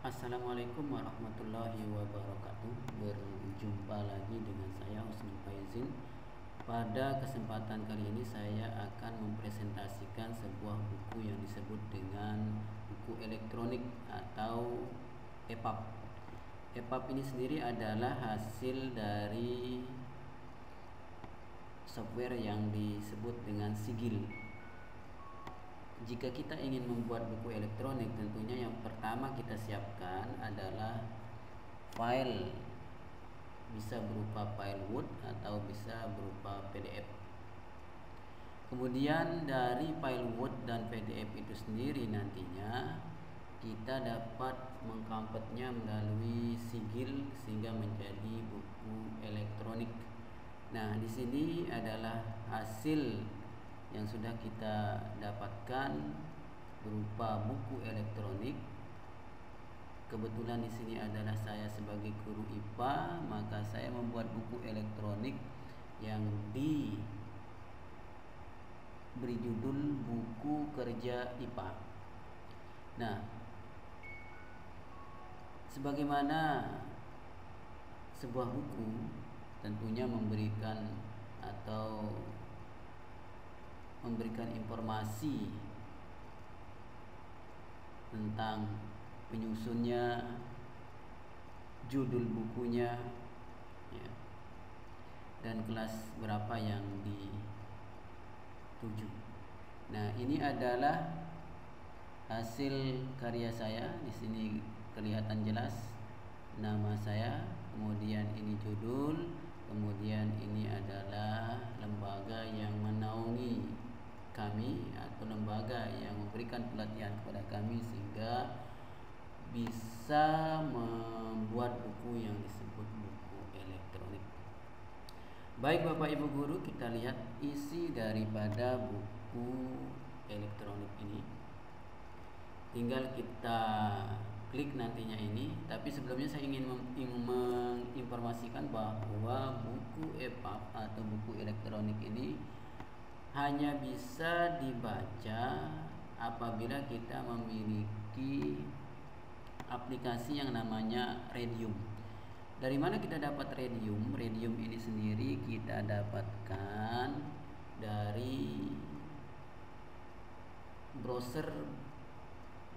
Assalamualaikum warahmatullahi wabarakatuh. Berjumpa lagi dengan saya Husnul Faizin. Pada kesempatan kali ini saya akan mempresentasikan sebuah buku yang disebut dengan buku elektronik atau EPUB. EPUB ini sendiri adalah hasil dari software yang disebut dengan Sigil. Jika kita ingin membuat buku elektronik, tentunya yang pertama kita siapkan adalah file, bisa berupa file Word atau bisa berupa PDF. Kemudian dari file Word dan PDF itu sendiri nantinya kita dapat mengkonvertnya melalui Sigil sehingga menjadi buku elektronik. Nah, di sini adalah hasil yang sudah kita dapatkan berupa buku elektronik. Kebetulan di sini adalah saya sebagai guru IPA, maka saya membuat buku elektronik yang diberi judul buku kerja IPA. Nah, sebagaimana sebuah buku tentunya memberikan informasi tentang penyusunnya, judul bukunya, ya, dan kelas berapa yang dituju. Nah, ini adalah hasil karya saya. Di sini kelihatan jelas nama saya, kemudian ini judul, kemudian ini adalah lembaga yang menaungi kami atau lembaga yang memberikan pelatihan kepada kami sehingga bisa membuat buku yang disebut buku elektronik. Baik Bapak Ibu guru, kita lihat isi daripada buku elektronik ini. Tinggal kita klik nantinya ini. Tapi sebelumnya saya ingin menginformasikan bahwa buku EPUB atau buku elektronik ini hanya bisa dibaca apabila kita memiliki aplikasi yang namanya Redium. Dari mana kita dapat Redium? Redium ini sendiri kita dapatkan dari browser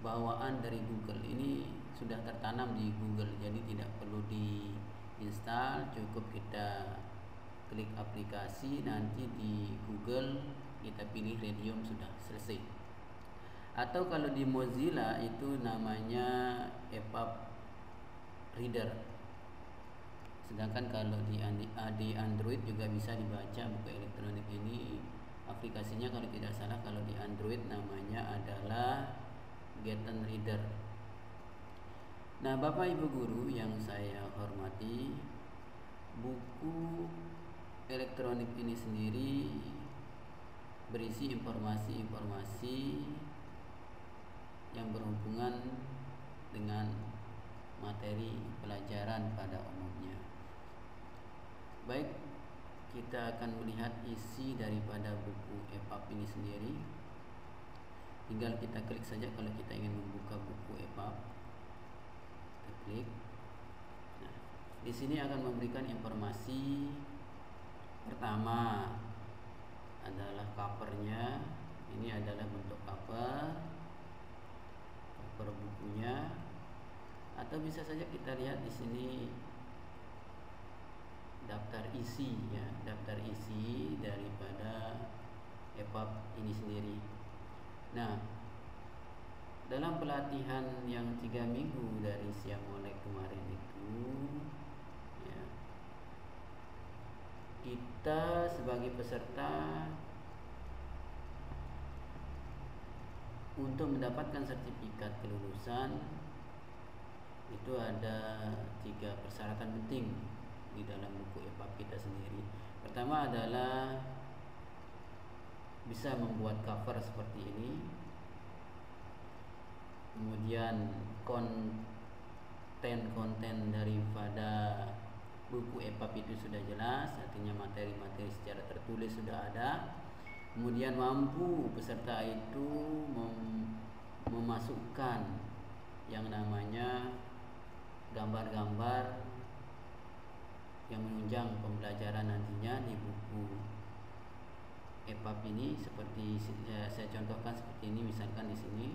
bawaan dari Google. Ini sudah tertanam di Google, jadi tidak perlu diinstal, cukup kita klik aplikasi, nanti di Google kita pilih Redium, sudah selesai. Atau kalau di Mozilla itu namanya EPUB Reader. Sedangkan kalau di Android juga bisa dibaca buku elektronik ini. Aplikasinya kalau tidak salah kalau di Android namanya adalah Geten Reader. Nah, Bapak Ibu guru yang saya hormati, buku elektronik ini sendiri berisi informasi-informasi yang berhubungan dengan materi pelajaran pada umumnya. Baik, kita akan melihat isi daripada buku EPUB ini sendiri. Tinggal kita klik saja kalau kita ingin membuka buku EPUB. Kita klik. Nah, di sini akan memberikan informasi. Pertama adalah covernya. Ini adalah bentuk cover bukunya. Atau bisa saja kita lihat di sini daftar isi, ya, daftar isi daripada EPUB ini sendiri. Nah, dalam pelatihan yang 3 minggu dari Siang Molek kemarin itu, ya, kita sebagai peserta untuk mendapatkan sertifikat kelulusan itu ada 3 persyaratan penting di dalam buku EPUB kita sendiri. Pertama adalah bisa membuat cover seperti ini. Kemudian konten daripada buku EPUB itu sudah jelas, artinya materi-materi secara tertulis sudah ada. Kemudian mampu peserta itu memasukkan yang namanya gambar-gambar yang menunjang pembelajaran nantinya di buku EPUB ini. Seperti saya contohkan seperti ini, misalkan di sini.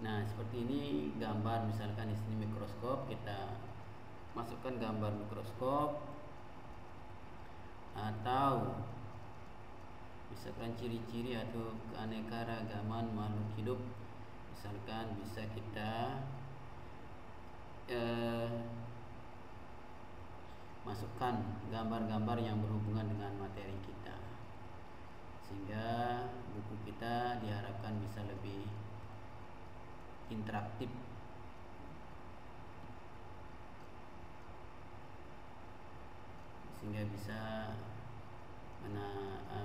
Nah, seperti ini gambar, misalkan di sini mikroskop, kita masukkan gambar mikroskop, atau misalkan ciri-ciri atau keanekaragaman makhluk hidup, misalkan bisa kita masukkan gambar-gambar yang berhubungan dengan materi kita, sehingga buku kita diharapkan bisa lebih interaktif, sehingga bisa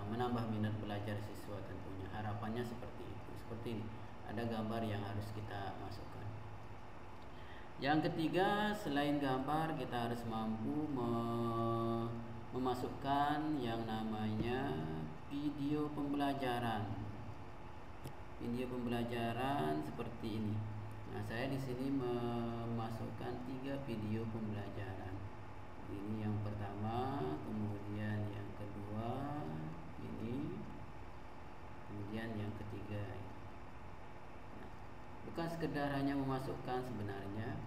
menambah minat belajar siswa tentunya. Harapannya seperti itu. Seperti ini, ada gambar yang harus kita masukkan. Yang ketiga, selain gambar, kita harus mampu memasukkan yang namanya video pembelajaran. Video pembelajaran seperti ini. Nah, saya di sini memasukkan 3 video pembelajaran. Ini yang pertama, kemudian yang kedua ini, kemudian yang ketiga. Nah, bukan sekedar hanya memasukkan sebenarnya,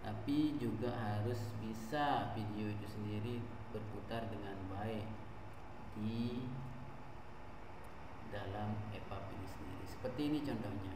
tapi juga harus bisa video itu sendiri berputar dengan baik di dalam EPUB ini sendiri. Seperti ini contohnya.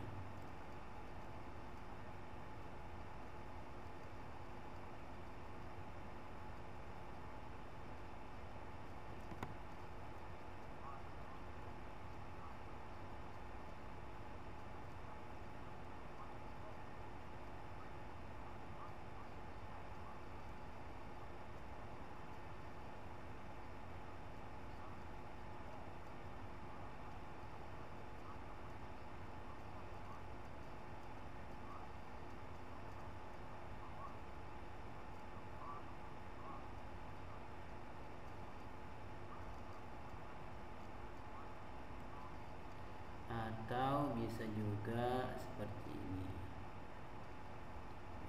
Atau bisa juga seperti ini.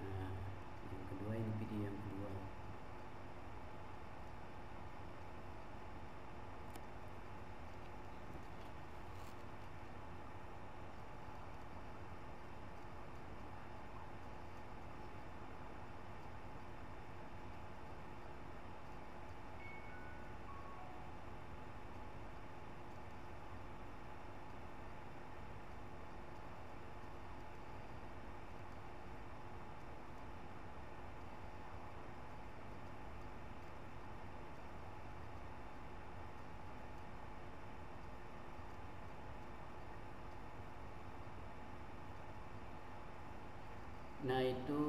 Nah, yang kedua, ini video yang kedua. Nah, itu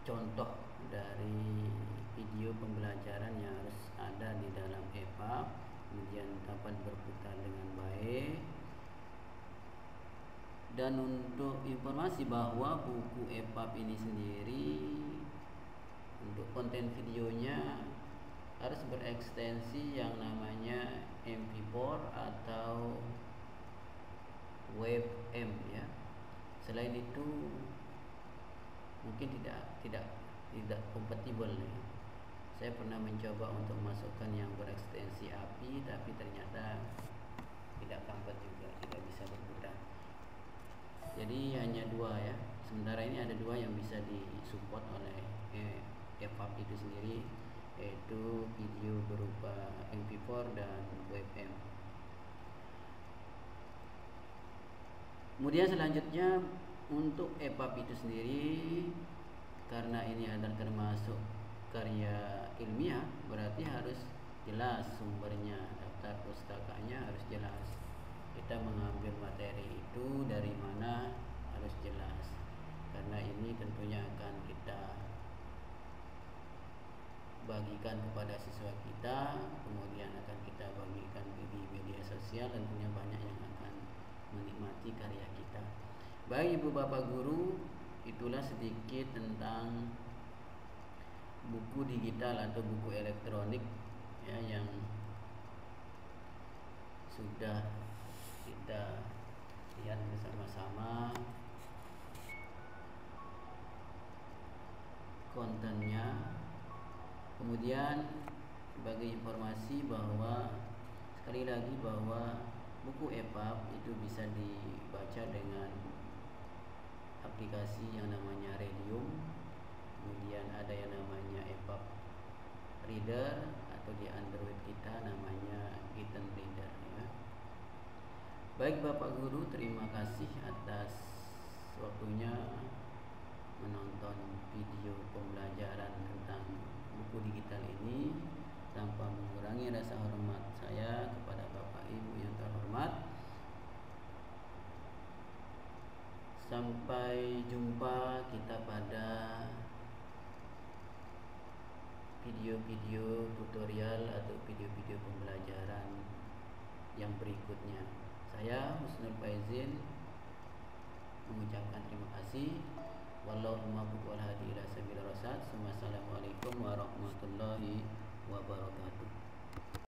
contoh dari video pembelajaran yang harus ada di dalam EPUB, kemudian dapat berputar dengan baik. Dan untuk informasi bahwa buku EPUB ini sendiri untuk konten videonya harus berekstensi yang namanya MP4 atau WebM ya. Selain itu mungkin tidak kompatibel ya. Saya pernah mencoba untuk masukkan yang berekstensi API, tapi ternyata tidak kompatibel juga, tidak bisa berputar. Jadi hanya 2 ya. Sementara ini ada 2 yang bisa disupport oleh EPUB itu sendiri, yaitu video berupa MP4 dan WebM. Kemudian selanjutnya, untuk EPUB itu sendiri, karena ini adalah termasuk karya ilmiah, berarti harus jelas sumbernya, daftar pustakanya harus jelas. Kita mengambil materi itu dari mana harus jelas, karena ini tentunya akan kita bagikan kepada siswa kita, kemudian akan kita bagikan di media sosial, tentunya banyak yang akan menikmati karya kita. Baik Ibu Bapak Guru, itulah sedikit tentang buku digital atau buku elektronik ya, yang sudah kita lihat bersama-sama kontennya. Kemudian sebagai informasi bahwa sekali lagi bahwa buku EPUB itu bisa dibaca dengan aplikasi yang namanya Radium. Kemudian ada yang namanya EPUB Reader, atau di Android kita namanya Gitten Reader ya. Baik Bapak Guru, terima kasih atas waktunya menonton video pembelajaran tentang buku digital ini. Tanpa mengurangi rasa hormat saya kepada Bapak Ibu yang terhormat, sampai jumpa kita pada video-video tutorial atau video-video pembelajaran yang berikutnya. Saya Husnul Faizin mengucapkan terima kasih. Wallahu muwaffiq wal hadi ila sabilir rasyad. Wassalamualaikum warahmatullahi wabarakatuh.